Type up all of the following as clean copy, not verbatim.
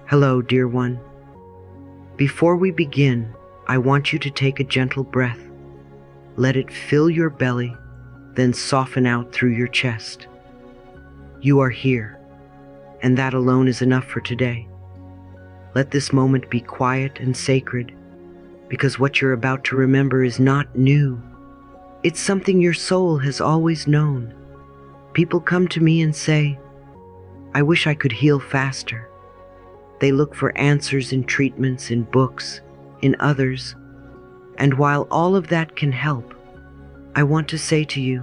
Hello, dear one. Before we begin, I want you to take a gentle breath. Let it fill your belly, then soften out through your chest. You are here, and that alone is enough for today. Let this moment be quiet and sacred, because what you're about to remember is not new. It's something your soul has always known. People come to me and say, I wish I could heal faster. They look for answers in treatments, in books, in others. And while all of that can help, I want to say to you,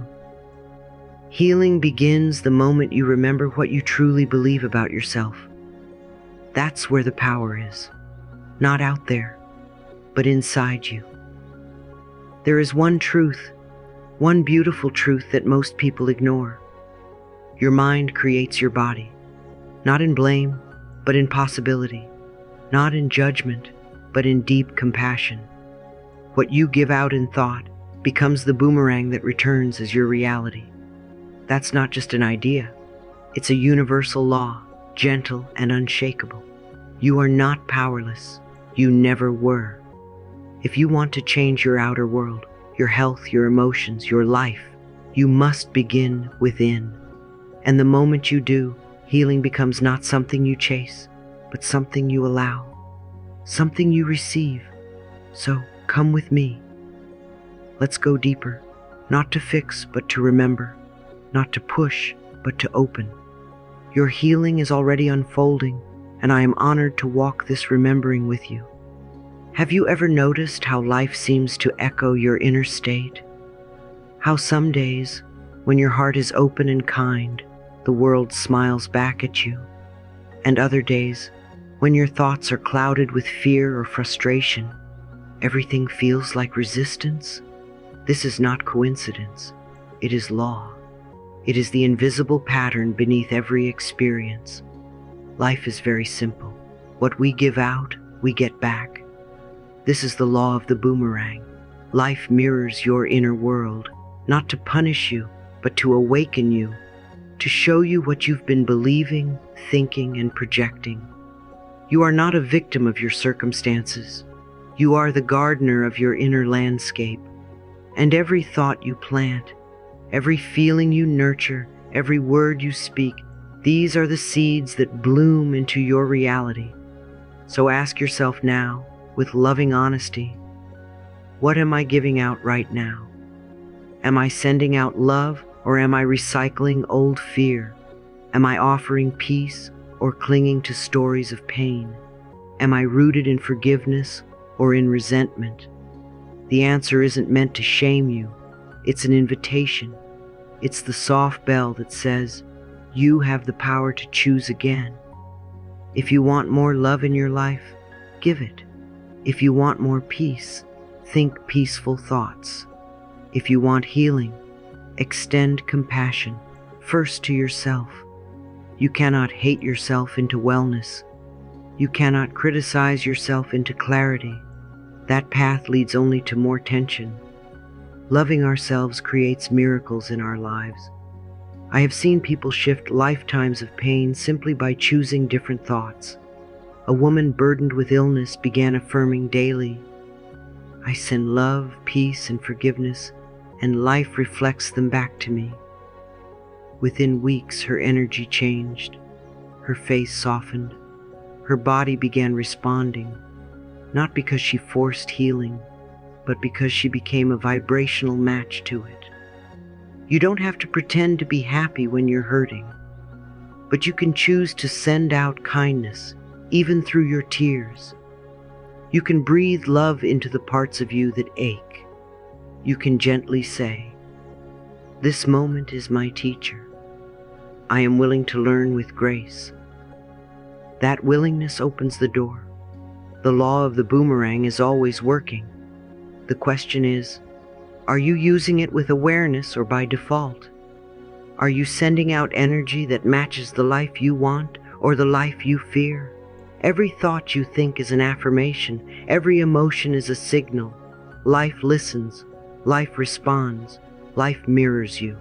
healing begins the moment you remember what you truly believe about yourself. That's where the power is. Not out there, but inside you. There is one truth, one beautiful truth that most people ignore. Your mind creates your body, not in blame, but in possibility, not in judgment, but in deep compassion. What you give out in thought becomes the boomerang that returns as your reality. That's not just an idea. It's a universal law, gentle and unshakable. You are not powerless. You never were. If you want to change your outer world, your health, your emotions, your life, you must begin within. And the moment you do, healing becomes not something you chase, but something you allow, something you receive. So come with me. Let's go deeper, not to fix, but to remember, not to push, but to open. Your healing is already unfolding, and I am honored to walk this remembering with you. Have you ever noticed how life seems to echo your inner state? How some days, when your heart is open and kind, the world smiles back at you, and other days, when your thoughts are clouded with fear or frustration, everything feels like resistance? This is not coincidence. It is law. It is the invisible pattern beneath every experience. Life is very simple. What we give out, we get back. This is the law of the boomerang. Life mirrors your inner world, not to punish you, but to awaken you, to show you what you've been believing, thinking, and projecting. You are not a victim of your circumstances. You are the gardener of your inner landscape. And every thought you plant, every feeling you nurture, every word you speak, these are the seeds that bloom into your reality. So ask yourself now, with loving honesty, what am I giving out right now? Am I sending out love, or am I recycling old fear? Am I offering peace or clinging to stories of pain? Am I rooted in forgiveness or in resentment? The answer isn't meant to shame you. It's an invitation. It's the soft bell that says, you have the power to choose again. If you want more love in your life, give it. If you want more peace, think peaceful thoughts. If you want healing, extend compassion, first to yourself. You cannot hate yourself into wellness. You cannot criticize yourself into clarity. That path leads only to more tension. Loving ourselves creates miracles in our lives. I have seen people shift lifetimes of pain simply by choosing different thoughts. A woman burdened with illness began affirming daily, I send love, peace, and forgiveness, and life reflects them back to me. Within weeks, her energy changed. Her face softened. Her body began responding, not because she forced healing, but because she became a vibrational match to it. You don't have to pretend to be happy when you're hurting, but you can choose to send out kindness, even through your tears. You can breathe love into the parts of you that ache. You can gently say, this moment is my teacher. I am willing to learn with grace. That willingness opens the door. The law of the boomerang is always working. The question is, are you using it with awareness or by default? Are you sending out energy that matches the life you want or the life you fear? Every thought you think is an affirmation. Every emotion is a signal. Life listens. Life responds. Life mirrors you.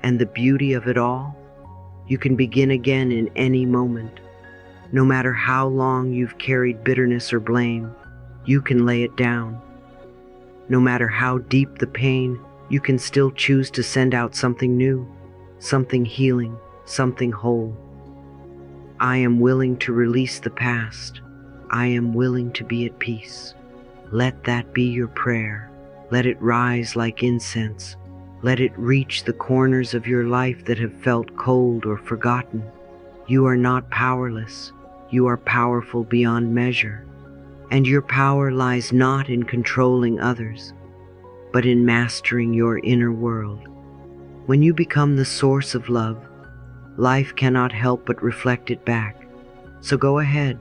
And the beauty of it all? You can begin again in any moment. No matter how long you've carried bitterness or blame, you can lay it down. No matter how deep the pain, you can still choose to send out something new, something healing, something whole. I am willing to release the past. I am willing to be at peace. Let that be your prayer. Let it rise like incense. Let it reach the corners of your life that have felt cold or forgotten. You are not powerless. You are powerful beyond measure. And your power lies not in controlling others, but in mastering your inner world. When you become the source of love, life cannot help but reflect it back. So go ahead,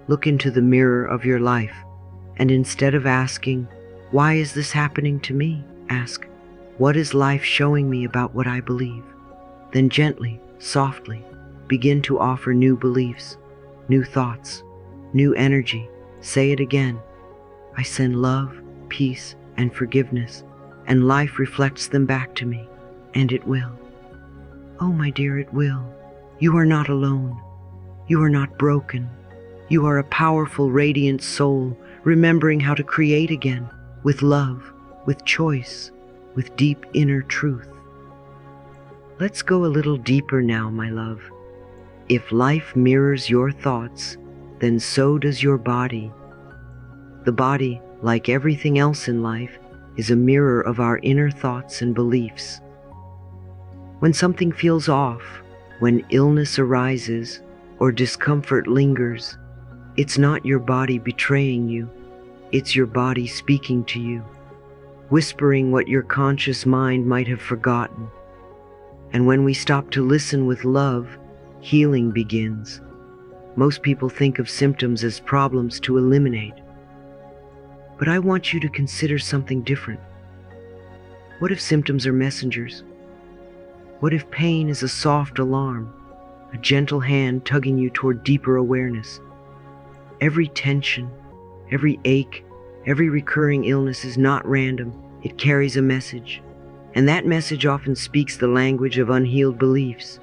look into the mirror of your life, and instead of asking, "Why is this happening to me?" ask, "What is life showing me about what I believe?" Then gently, softly, begin to offer new beliefs, new thoughts, new energy. Say it again. I send love, peace, and forgiveness, and life reflects them back to me, and it will. Oh, my dear, it will. You are not alone. You are not broken. You are a powerful, radiant soul, remembering how to create again, with love, with choice, with deep inner truth. Let's go a little deeper now, my love. If life mirrors your thoughts, then so does your body. The body, like everything else in life, is a mirror of our inner thoughts and beliefs. When something feels off, when illness arises, or discomfort lingers, it's not your body betraying you, it's your body speaking to you, whispering what your conscious mind might have forgotten. And when we stop to listen with love, healing begins. Most people think of symptoms as problems to eliminate. But I want you to consider something different. What if symptoms are messengers? What if pain is a soft alarm, a gentle hand tugging you toward deeper awareness? Every tension, every ache, every recurring illness is not random. It carries a message. And that message often speaks the language of unhealed beliefs.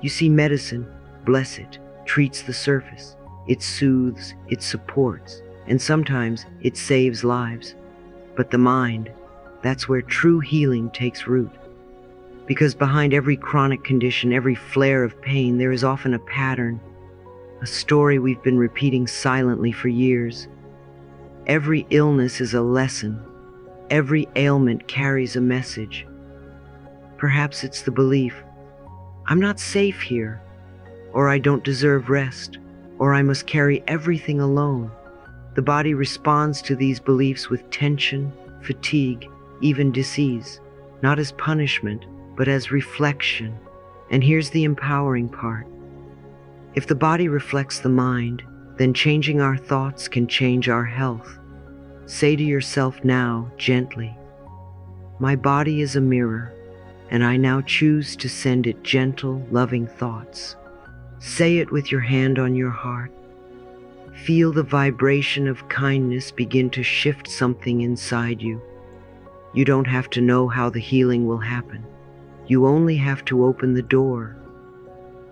You see, medicine, bless it, treats the surface. It soothes, it supports, and sometimes it saves lives. But the mind, that's where true healing takes root. Because behind every chronic condition, every flare of pain, there is often a pattern, a story we've been repeating silently for years. Every illness is a lesson. Every ailment carries a message. Perhaps it's the belief, I'm not safe here, or I don't deserve rest, or I must carry everything alone. The body responds to these beliefs with tension, fatigue, even disease, not as punishment, but as reflection. And here's the empowering part. If the body reflects the mind, then changing our thoughts can change our health. Say to yourself now, gently, my body is a mirror, and I now choose to send it gentle, loving thoughts. Say it with your hand on your heart. Feel the vibration of kindness begin to shift something inside you. You don't have to know how the healing will happen. You only have to open the door.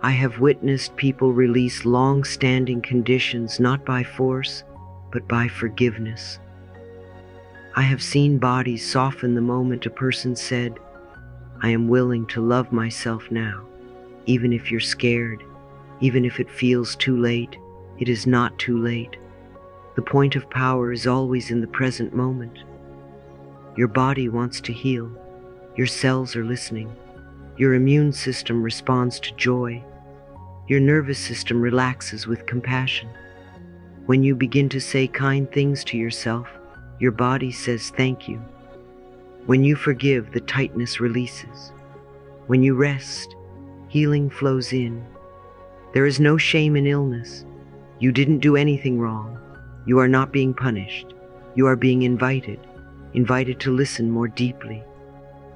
I have witnessed people release long-standing conditions not by force, but by forgiveness. I have seen bodies soften the moment a person said, I am willing to love myself now. Even if you're scared, even if it feels too late, it is not too late. The point of power is always in the present moment. Your body wants to heal. Your cells are listening. Your immune system responds to joy. Your nervous system relaxes with compassion. When you begin to say kind things to yourself, your body says thank you. When you forgive, the tightness releases. When you rest, healing flows in. There is no shame in illness. You didn't do anything wrong. You are not being punished. You are being invited to listen more deeply,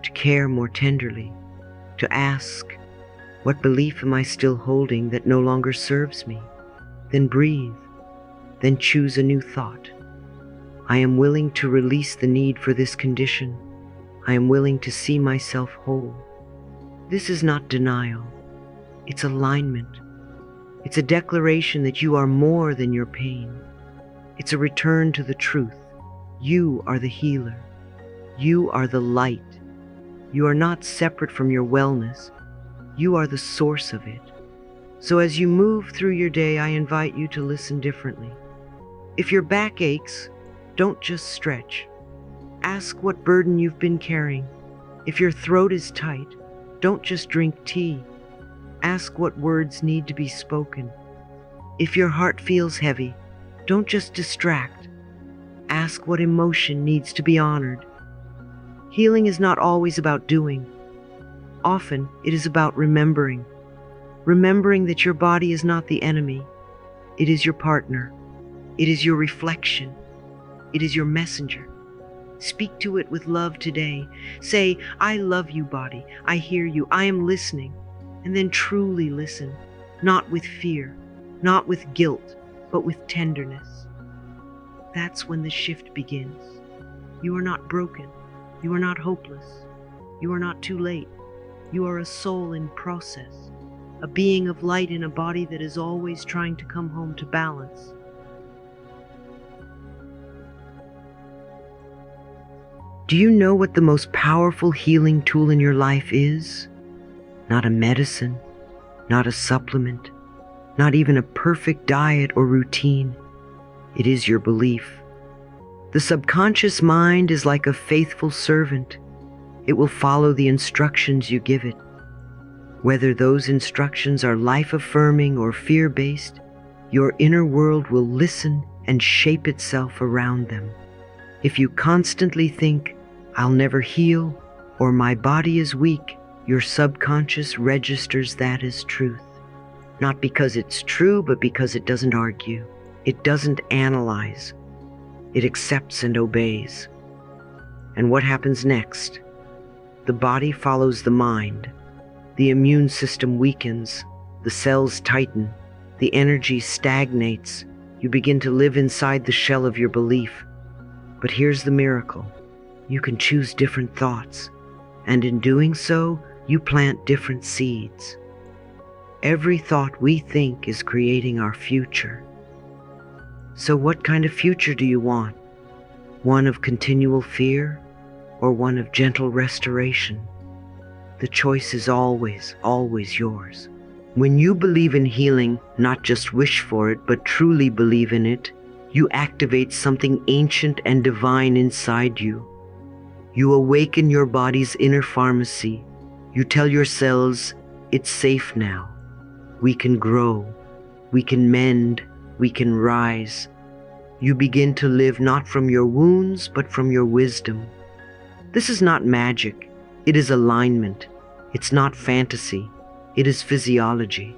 to care more tenderly, to ask, what belief am I still holding that no longer serves me? Then breathe, then choose a new thought. I am willing to release the need for this condition. I am willing to see myself whole. This is not denial, it's alignment. It's a declaration that you are more than your pain. It's a return to the truth. You are the healer. You are the light. You are not separate from your wellness. You are the source of it. So as you move through your day, I invite you to listen differently. If your back aches, don't just stretch. Ask what burden you've been carrying. If your throat is tight, don't just drink tea. Ask what words need to be spoken. If your heart feels heavy, don't just distract. Ask what emotion needs to be honored. Healing is not always about doing. Often, it is about remembering. Remembering that your body is not the enemy. It is your partner. It is your reflection. It is your messenger. Speak to it with love today. Say, I love you, body. I hear you. I am listening. And then truly listen, not with fear, not with guilt, but with tenderness. That's when the shift begins. You are not broken. You are not hopeless. You are not too late. You are a soul in process, a being of light in a body that is always trying to come home to balance. Do you know what the most powerful healing tool in your life is? Not a medicine, not a supplement, not even a perfect diet or routine. It is your belief. The subconscious mind is like a faithful servant. It will follow the instructions you give it. Whether those instructions are life-affirming or fear-based, your inner world will listen and shape itself around them. If you constantly think, I'll never heal, or my body is weak, your subconscious registers that as truth. Not because it's true, but because it doesn't argue. It doesn't analyze. It accepts and obeys. And what happens next? The body follows the mind. The immune system weakens. The cells tighten. The energy stagnates. You begin to live inside the shell of your belief. But here's the miracle. You can choose different thoughts. And in doing so, you plant different seeds. Every thought we think is creating our future. So what kind of future do you want? One of continual fear or one of gentle restoration? The choice is always, always yours. When you believe in healing, not just wish for it, but truly believe in it, you activate something ancient and divine inside you. You awaken your body's inner pharmacy. You tell your cells, it's safe now. We can grow. We can mend. We can rise. You begin to live not from your wounds, but from your wisdom. This is not magic. It is alignment. It's not fantasy. It is physiology.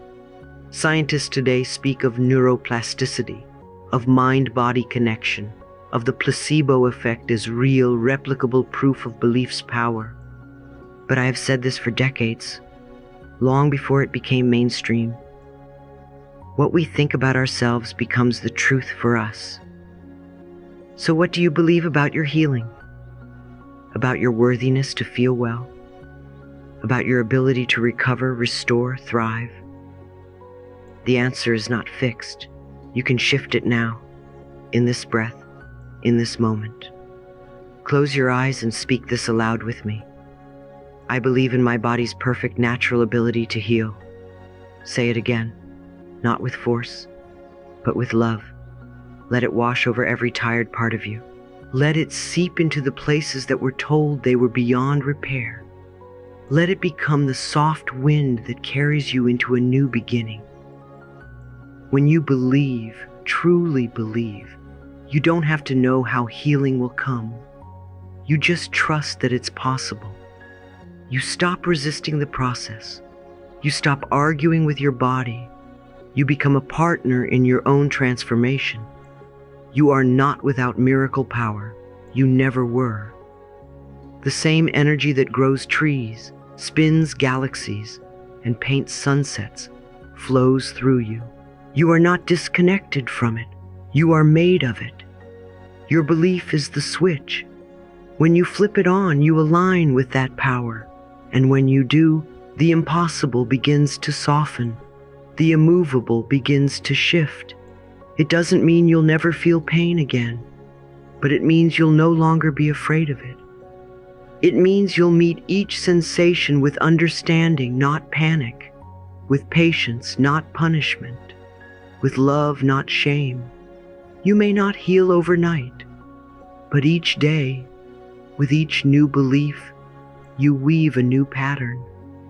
Scientists today speak of neuroplasticity, of mind-body connection, of the placebo effect as real, replicable proof of belief's power. But I have said this for decades, long before it became mainstream. What we think about ourselves becomes the truth for us. So what do you believe about your healing? About your worthiness to feel well? About your ability to recover, restore, thrive? The answer is not fixed. You can shift it now, in this breath, in this moment. Close your eyes and speak this aloud with me. I believe in my body's perfect natural ability to heal. Say it again, not with force, but with love. Let it wash over every tired part of you. Let it seep into the places that were told they were beyond repair. Let it become the soft wind that carries you into a new beginning. When you believe, truly believe, you don't have to know how healing will come. You just trust that it's possible. You stop resisting the process. You stop arguing with your body. You become a partner in your own transformation. You are not without miracle power. You never were. The same energy that grows trees, spins galaxies, and paints sunsets flows through you. You are not disconnected from it. You are made of it. Your belief is the switch. When you flip it on, you align with that power. And when you do, the impossible begins to soften. The immovable begins to shift. It doesn't mean you'll never feel pain again, but it means you'll no longer be afraid of it. It means you'll meet each sensation with understanding, not panic, with patience, not punishment, with love, not shame. You may not heal overnight, but each day, with each new belief, you weave a new pattern.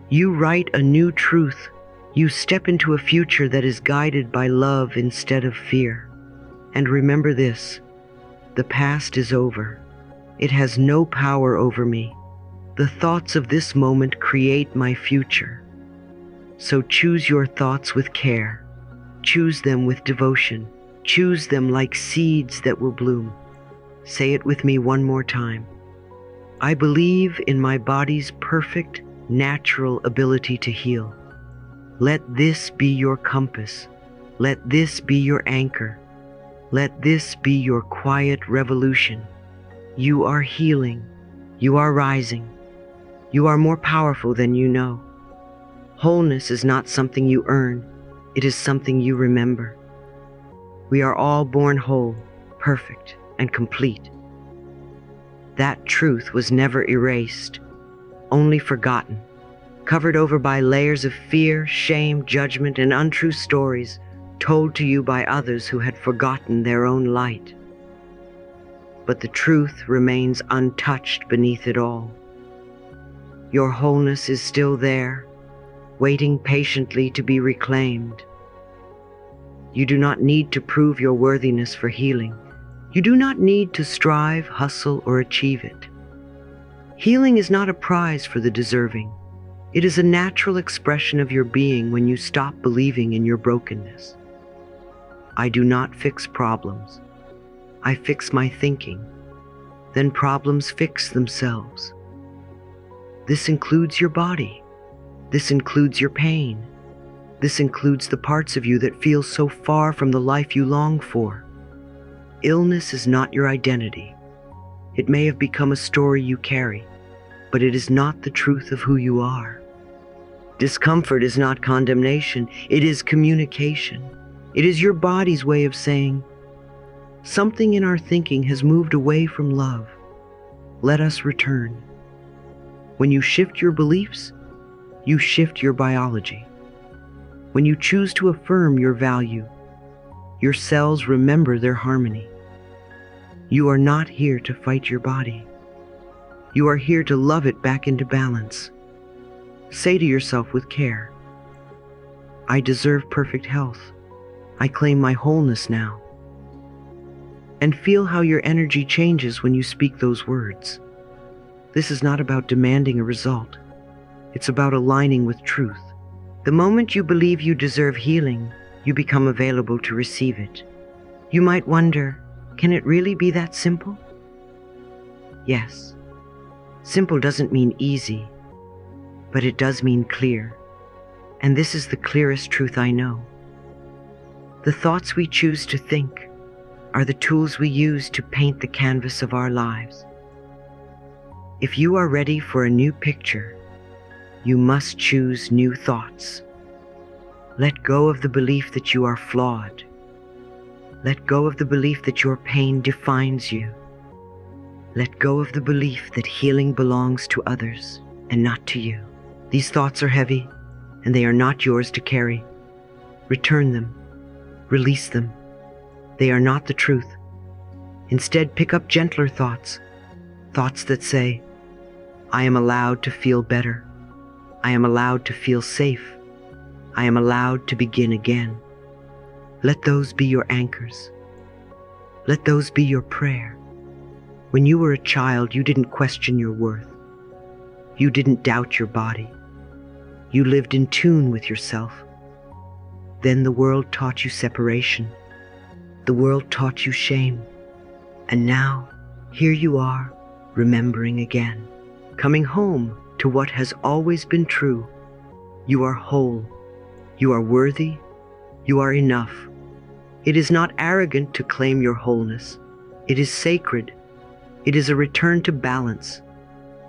You write a new truth. You step into a future that is guided by love instead of fear. And remember this, the past is over. It has no power over me. The thoughts of this moment create my future. So choose your thoughts with care. Choose them with devotion. Choose them like seeds that will bloom. Say it with me one more time. I believe in my body's perfect, natural ability to heal. Let this be your compass. Let this be your anchor. Let this be your quiet revolution. You are healing. You are rising. You are more powerful than you know. Wholeness is not something you earn. It is something you remember. We are all born whole, perfect, and complete. That truth was never erased, only forgotten, covered over by layers of fear, shame, judgment, and untrue stories told to you by others who had forgotten their own light. But the truth remains untouched beneath it all. Your wholeness is still there, waiting patiently to be reclaimed. You do not need to prove your worthiness for healing. You do not need to strive, hustle, or achieve it. Healing is not a prize for the deserving. It is a natural expression of your being when you stop believing in your brokenness. I do not fix problems. I fix my thinking. Then problems fix themselves. This includes your body. This includes your pain. This includes the parts of you that feel so far from the life you long for. Illness is not your identity. It may have become a story you carry, but it is not the truth of who you are. Discomfort is not condemnation. It is communication. It is your body's way of saying, something in our thinking has moved away from love. Let us return. When you shift your beliefs, you shift your biology. When you choose to affirm your value, your cells remember their harmony. You are not here to fight your body. You are here to love it back into balance. Say to yourself with care, I deserve perfect health. I claim my wholeness now. And feel how your energy changes when you speak those words. This is not about demanding a result. It's about aligning with truth. The moment you believe you deserve healing, you become available to receive it. You might wonder, can it really be that simple? Yes. Simple doesn't mean easy, but it does mean clear. And this is the clearest truth I know. The thoughts we choose to think are the tools we use to paint the canvas of our lives. If you are ready for a new picture, you must choose new thoughts. Let go of the belief that you are flawed. Let go of the belief that your pain defines you. Let go of the belief that healing belongs to others and not to you. These thoughts are heavy, and they are not yours to carry. Return them. Release them. They are not the truth. Instead, pick up gentler thoughts. Thoughts that say, I am allowed to feel better. I am allowed to feel safe. I am allowed to begin again. Let those be your anchors. Let those be your prayer. When you were a child, you didn't question your worth. You didn't doubt your body. You lived in tune with yourself. Then the world taught you separation. The world taught you shame. And now, here you are, remembering again, coming home to what has always been true. You are whole. You are worthy. You are enough. It is not arrogant to claim your wholeness. It is sacred. It is a return to balance.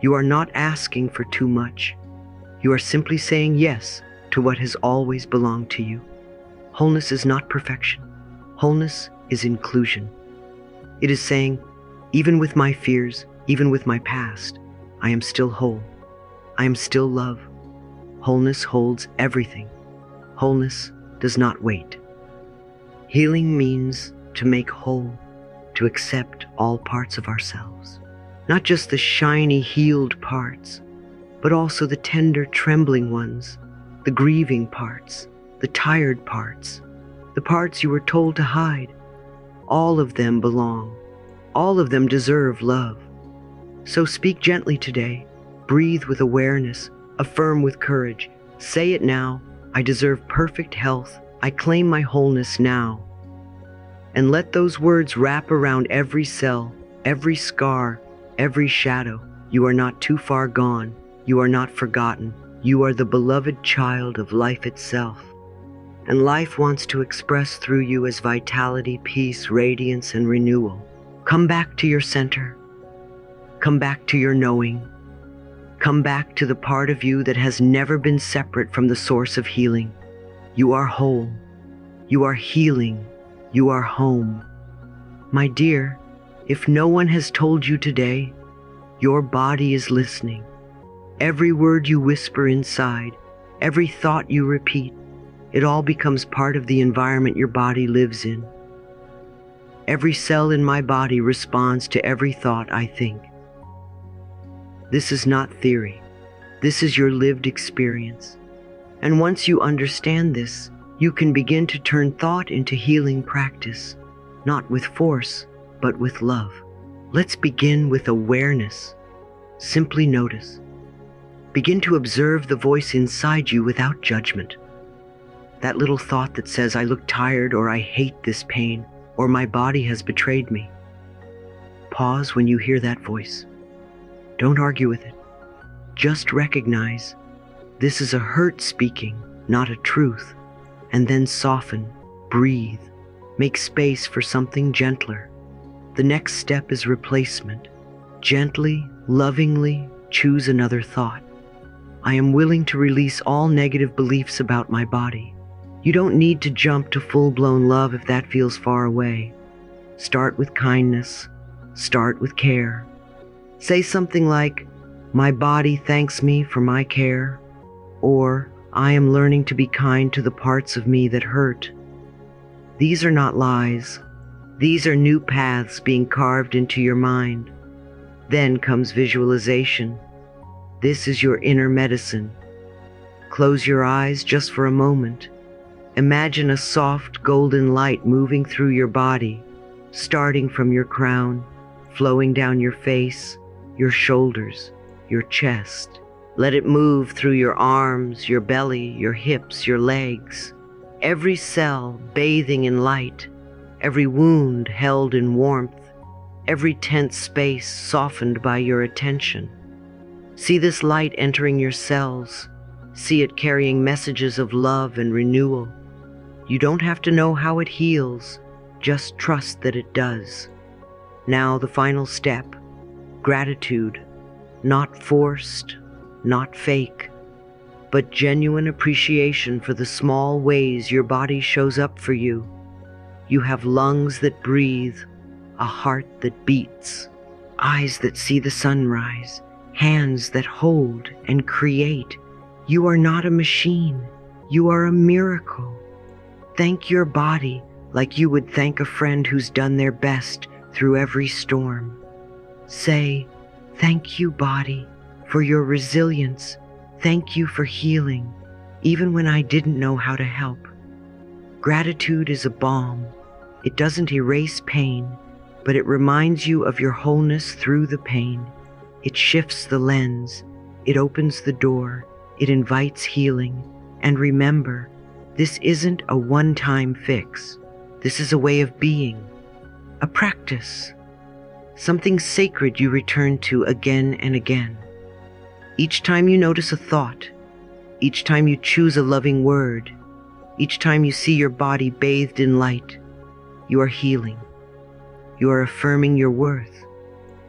You are not asking for too much. You are simply saying yes to what has always belonged to you. Wholeness is not perfection. Wholeness is inclusion. It is saying, even with my fears, even with my past, I am still whole. I am still love. Wholeness holds everything. Wholeness does not wait. Healing means to make whole, to accept all parts of ourselves. Not just the shiny, healed parts, but also the tender, trembling ones, the grieving parts, the tired parts, the parts you were told to hide. All of them belong. All of them deserve love. So speak gently today. Breathe with awareness. Affirm with courage. Say it now. I deserve perfect health. I claim my wholeness now. And let those words wrap around every cell, every scar, every shadow. You are not too far gone. You are not forgotten. You are the beloved child of life itself. And life wants to express through you as vitality, peace, radiance, and renewal. Come back to your center. Come back to your knowing. Come back to the part of you that has never been separate from the source of healing. You are whole. You are healing. You are home. My dear, if no one has told you today, your body is listening. Every word you whisper inside, every thought you repeat, it all becomes part of the environment your body lives in. Every cell in my body responds to every thought I think. This is not theory. This is your lived experience. And once you understand this, you can begin to turn thought into healing practice, not with force, but with love. Let's begin with awareness. Simply notice. Begin to observe the voice inside you without judgment. That little thought that says, I look tired, or I hate this pain, or my body has betrayed me. Pause when you hear that voice. Don't argue with it. Just recognize this is a hurt speaking, not a truth. And then soften, breathe, make space for something gentler. The next step is replacement. Gently, lovingly choose another thought. I am willing to release all negative beliefs about my body. You don't need to jump to full-blown love if that feels far away. Start with kindness. Start with care. Say something like, my body thanks me for my care, or I am learning to be kind to the parts of me that hurt. These are not lies. These are new paths being carved into your mind. Then comes visualization. This is your inner medicine. Close your eyes just for a moment. Imagine a soft golden light moving through your body, starting from your crown, flowing down your face, your shoulders, your chest. Let it move through your arms, your belly, your hips, your legs. Every cell bathing in light, every wound held in warmth, every tense space softened by your attention. See this light entering your cells. See it carrying messages of love and renewal. You don't have to know how it heals, just trust that it does. Now the final step, gratitude, not forced, not fake, but genuine appreciation for the small ways your body shows up for you. You have lungs that breathe, a heart that beats, eyes that see the sunrise, hands that hold and create. You are not a machine. You are a miracle. Thank your body like you would thank a friend who's done their best through every storm. Say, thank you, body, for your resilience. Thank you for healing, even when I didn't know how to help. Gratitude is a balm. It doesn't erase pain, but it reminds you of your wholeness through the pain. It shifts the lens. It opens the door. It invites healing. And remember, this isn't a one-time fix. This is a way of being, a practice, something sacred you return to again and again. Each time you notice a thought, each time you choose a loving word, each time you see your body bathed in light, you are healing. You are affirming your worth.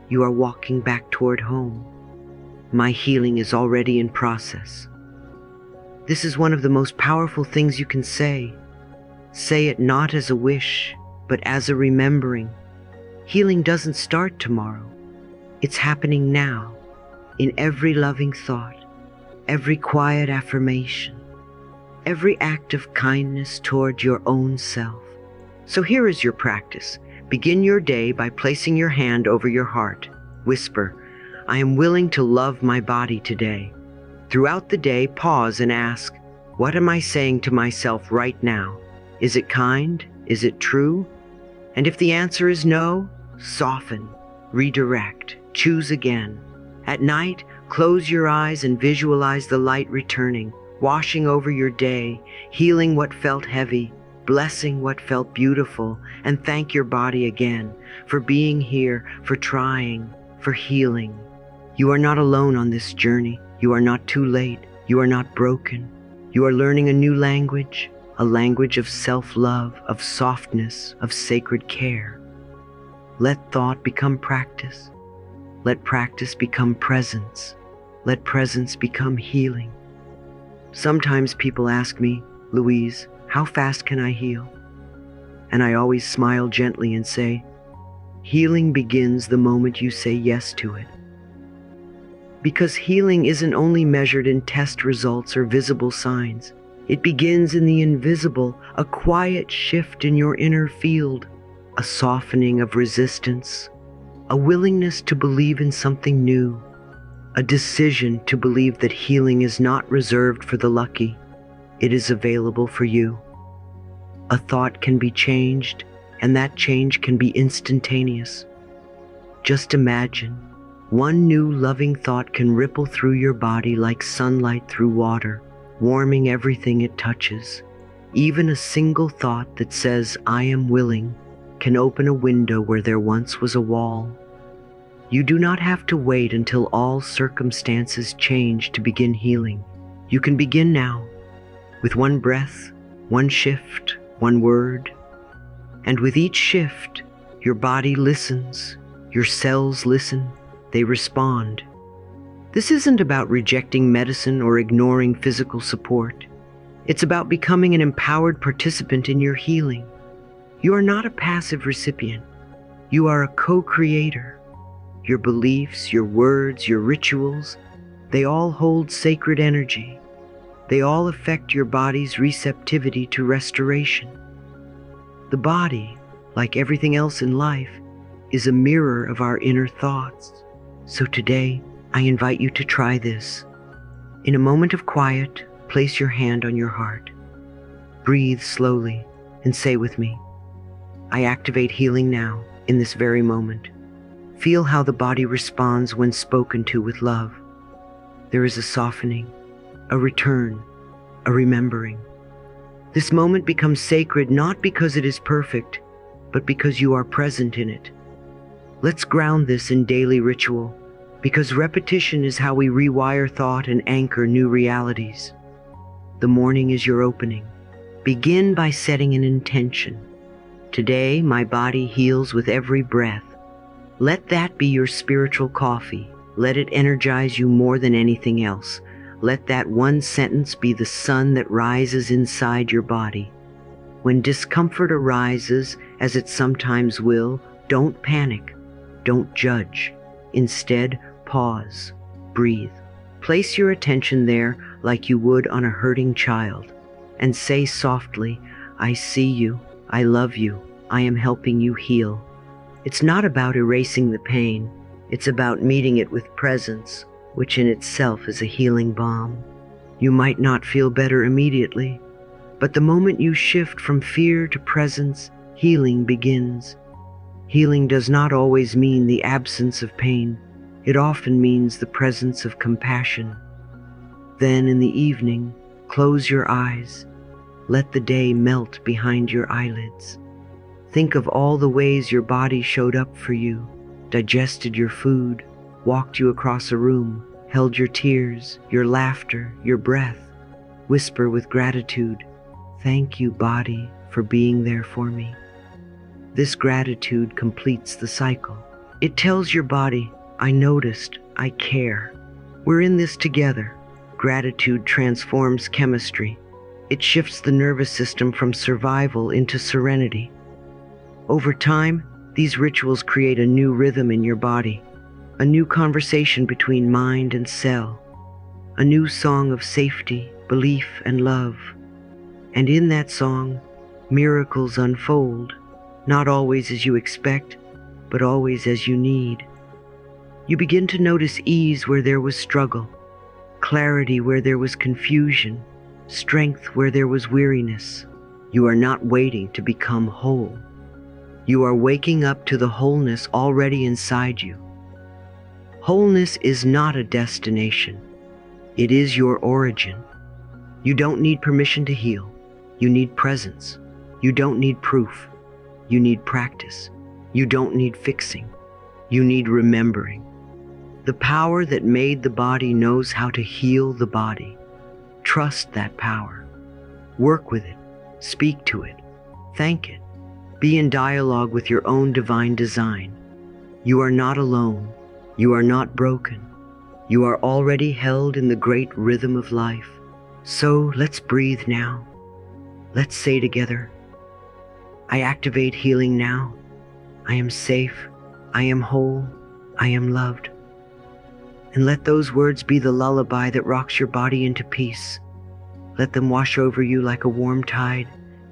You are walking back toward home. My healing is already in process. This is one of the most powerful things you can say. Say it not as a wish, but as a remembering. Healing doesn't start tomorrow. It's happening now, in every loving thought, every quiet affirmation, every act of kindness toward your own self. So here is your practice. Begin your day by placing your hand over your heart. Whisper, I am willing to love my body today. Throughout the day, pause and ask, what am I saying to myself right now? Is it kind? Is it true? And if the answer is no, soften, redirect, choose again. At night, close your eyes and visualize the light returning, washing over your day, healing what felt heavy, blessing what felt beautiful, and thank your body again for being here, for trying, for healing. You are not alone on this journey. You are not too late. You are not broken. You are learning a new language, a language of self-love, of softness, of sacred care. Let thought become practice. Let practice become presence. Let presence become healing. Sometimes people ask me, Louise, how fast can I heal? And I always smile gently and say, healing begins the moment you say yes to it. Because healing isn't only measured in test results or visible signs. It begins in the invisible, a quiet shift in your inner field, a softening of resistance, a willingness to believe in something new, a decision to believe that healing is not reserved for the lucky. It is available for you. A thought can be changed, and that change can be instantaneous. Just imagine, one new loving thought can ripple through your body like sunlight through water, warming everything it touches. Even a single thought that says, I am willing, can open a window where there once was a wall. You do not have to wait until all circumstances change to begin healing. You can begin now, with one breath, one shift, one word. And with each shift, your body listens, your cells listen, they respond. This isn't about rejecting medicine or ignoring physical support. It's about becoming an empowered participant in your healing. You are not a passive recipient. You are a co-creator. Your beliefs, your words, your rituals, they all hold sacred energy. They all affect your body's receptivity to restoration. The body, like everything else in life, is a mirror of our inner thoughts. So today, I invite you to try this. In a moment of quiet, place your hand on your heart. Breathe slowly and say with me, I activate healing now, in this very moment. Feel how the body responds when spoken to with love. There is a softening, a return, a remembering. This moment becomes sacred not because it is perfect, but because you are present in it. Let's ground this in daily ritual, because repetition is how we rewire thought and anchor new realities. The morning is your opening. Begin by setting an intention. Today, my body heals with every breath. Let that be your spiritual coffee. Let it energize you more than anything else. Let that one sentence be the sun that rises inside your body. When discomfort arises, as it sometimes will, don't panic. Don't judge. Instead, pause. Breathe. Place your attention there like you would on a hurting child, and say softly, I see you. I love you. I am helping you heal. It's not about erasing the pain. It's about meeting it with presence, which in itself is a healing balm. You might not feel better immediately, but the moment you shift from fear to presence, healing begins. Healing does not always mean the absence of pain. It often means the presence of compassion. Then in the evening, close your eyes. Let the day melt behind your eyelids. Think of all the ways your body showed up for you, digested your food, walked you across a room, held your tears, your laughter, your breath. Whisper with gratitude, thank you, body, for being there for me. This gratitude completes the cycle. It tells your body, I noticed, I care. We're in this together. Gratitude transforms chemistry. It shifts the nervous system from survival into serenity. Over time, these rituals create a new rhythm in your body, a new conversation between mind and cell, a new song of safety, belief, and love. And in that song, miracles unfold, not always as you expect, but always as you need. You begin to notice ease where there was struggle, clarity where there was confusion, strength where there was weariness. You are not waiting to become whole. You are waking up to the wholeness already inside you. Wholeness is not a destination. It is your origin. You don't need permission to heal. You need presence. You don't need proof. You need practice. You don't need fixing. You need remembering. The power that made the body knows how to heal the body. Trust that power. Work with it. Speak to it. Thank it. Be in dialogue with your own divine design. You are not alone. You are not broken. You are already held in the great rhythm of life. So let's breathe now. Let's say together, I activate healing now. I am safe. I am whole. I am loved. And let those words be the lullaby that rocks your body into peace. Let them wash over you like a warm tide,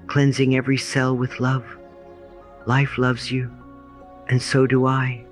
cleansing every cell with love. Life loves you, and so do I.